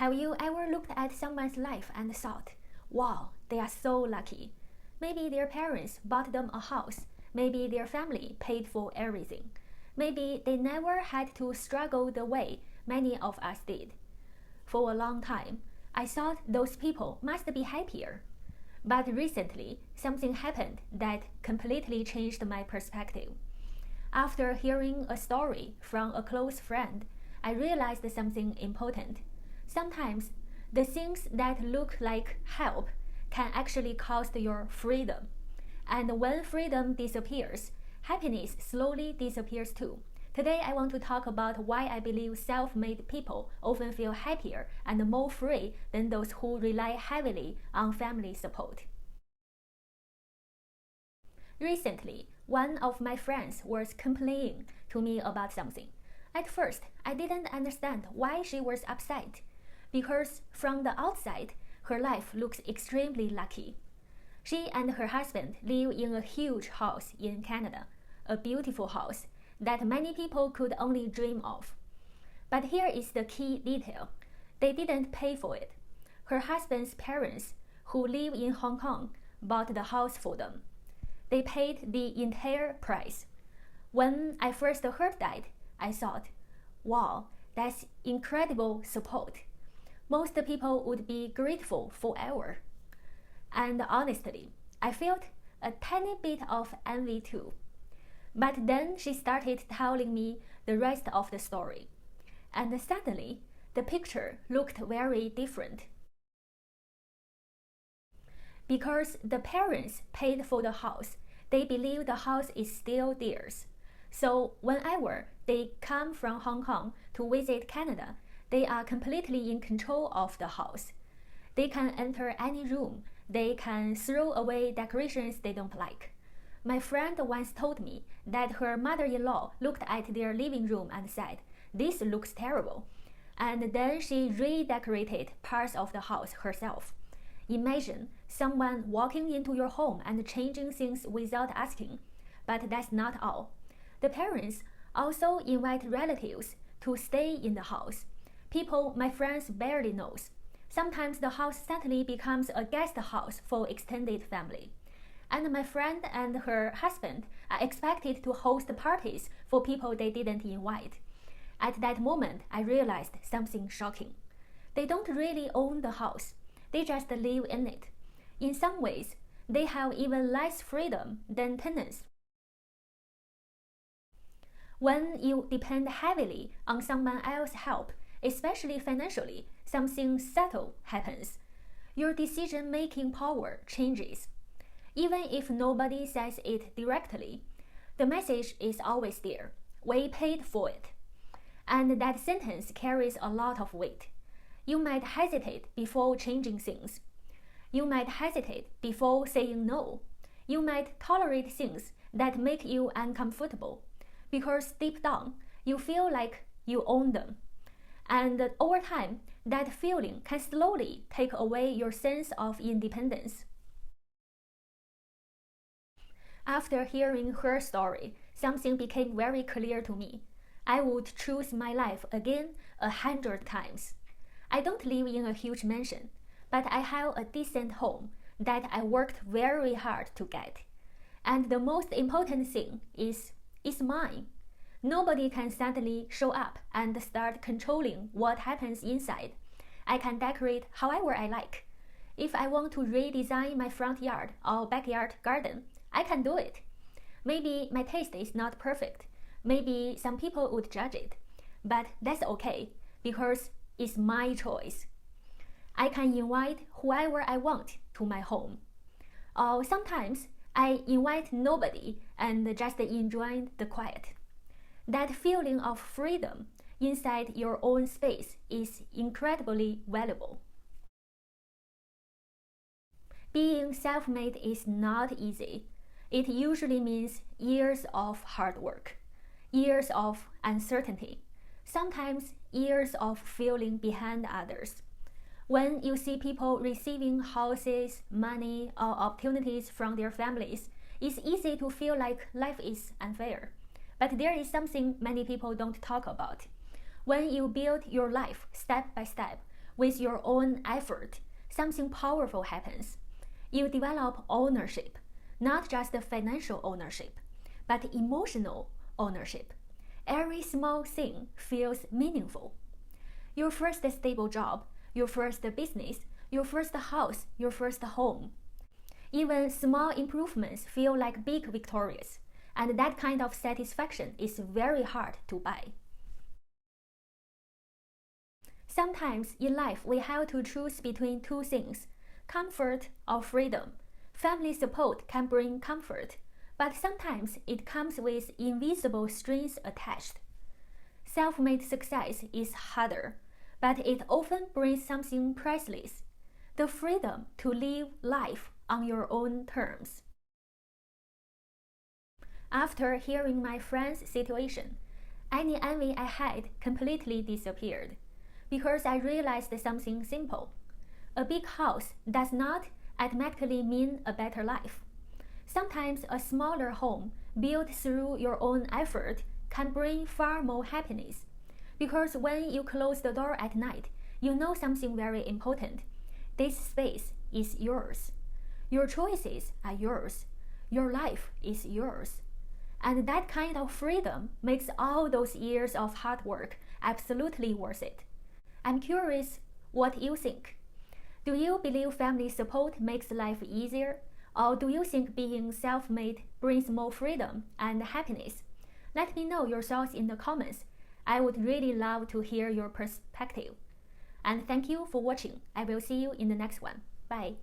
Have you ever looked at someone's life and thought, wow, they are so lucky? Maybe their parents bought them a house. Maybe their family paid for everything. Maybe they never had to struggle the way many of us did. For a long time, I thought those people must be happier. But recently, something happened that completely changed my perspective. After hearing a story from a close friend, I realized something important. Sometimes, the things that look like help can actually cost your freedom. And when freedom disappears, happiness slowly disappears too. Today, I want to talk about why I believe self-made people often feel happier and more free than those who rely heavily on family support. Recently, one of my friends was complaining to me about something. At first, I didn't understand why she was upset, because from the outside, her life looks extremely lucky. She and her husband live in a huge house in Canada, a beautiful house that many people could only dream of. But here is the key detail. They didn't pay for it. Her husband's parents, who live in Hong Kong, bought the house for them. They paid the entire price. When I first heard that, I thought, wow, that's incredible support. Most people would be grateful forever. And honestly, I felt a tiny bit of envy too. But then she started telling me the rest of the story. And suddenly, the picture looked very different. Because the parents paid for the house, they believe the house is still theirs. So whenever they come from Hong Kong to visit Canada, they are completely in control of the house. They can enter any room. They can throw away decorations they don't like. My friend once told me that her mother-in-law looked at their living room and said, "This looks terrible." And then she redecorated parts of the house herself. Imagine someone walking into your home and changing things without asking. But that's not all. The parents also invite relatives to stay in the house. People my friends barely know. Sometimes the house suddenly becomes a guest house for extended family. And my friend and her husband are expected to host parties for people they didn't invite. At that moment, I realized something shocking. They don't really own the house. They just live in it. In some ways, they have even less freedom than tenants. When you depend heavily on someone else's help, especially financially, something subtle happens. Your decision-making power changes. Even if nobody says it directly, the message is always there. We paid for it. And that sentence carries a lot of weight. You might hesitate before changing things. You might hesitate before saying no. You might tolerate things that make you uncomfortable, because deep down, you feel like you own them. And over time, that feeling can slowly take away your sense of independence. After hearing her story, something became very clear to me. I would choose my life again 100 times. I don't live in a huge mansion, but I have a decent home that I worked very hard to get. And the most important thing is, it's mine. Nobody can suddenly show up and start controlling what happens inside. I can decorate however I like. If I want to redesign my front yard or backyard garden, I can do it. Maybe my taste is not perfect. Maybe some people would judge it. But that's okay, because it's my choice. I can invite whoever I want to my home. Or sometimes I invite nobody and just enjoy the quiet. That feeling of freedom inside your own space is incredibly valuable. Being self-made is not easy. It usually means years of hard work, years of uncertainty, sometimes years of feeling behind others. When you see people receiving houses, money, or opportunities from their families, it's easy to feel like life is unfair. But there is something many people don't talk about. When you build your life step by step, with your own effort, something powerful happens. You develop ownership, not just financial ownership, but emotional ownership. Every small thing feels meaningful. Your first stable job, your first business, your first house, your first home. Even small improvements feel like big victories, and that kind of satisfaction is very hard to buy. Sometimes in life we have to choose between two things, comfort or freedom. Family support can bring comfort, but sometimes it comes with invisible strings attached. Self-made success is harder, but it often brings something priceless, the freedom to live life on your own terms. After hearing my friend's situation, any envy I had completely disappeared, because I realized something simple. A big house does not automatically mean a better life. Sometimes a smaller home built through your own effort can bring far more happiness, because when you close the door at night, you know something very important. This space is yours. Your choices are yours. Your life is yours. And that kind of freedom makes all those years of hard work absolutely worth it. I'm curious what you think. Do you believe family support makes life easier? Or do you think being self-made brings more freedom and happiness? Let me know your thoughts in the comments. I would really love to hear your perspective. And thank you for watching. I will see you in the next one. Bye.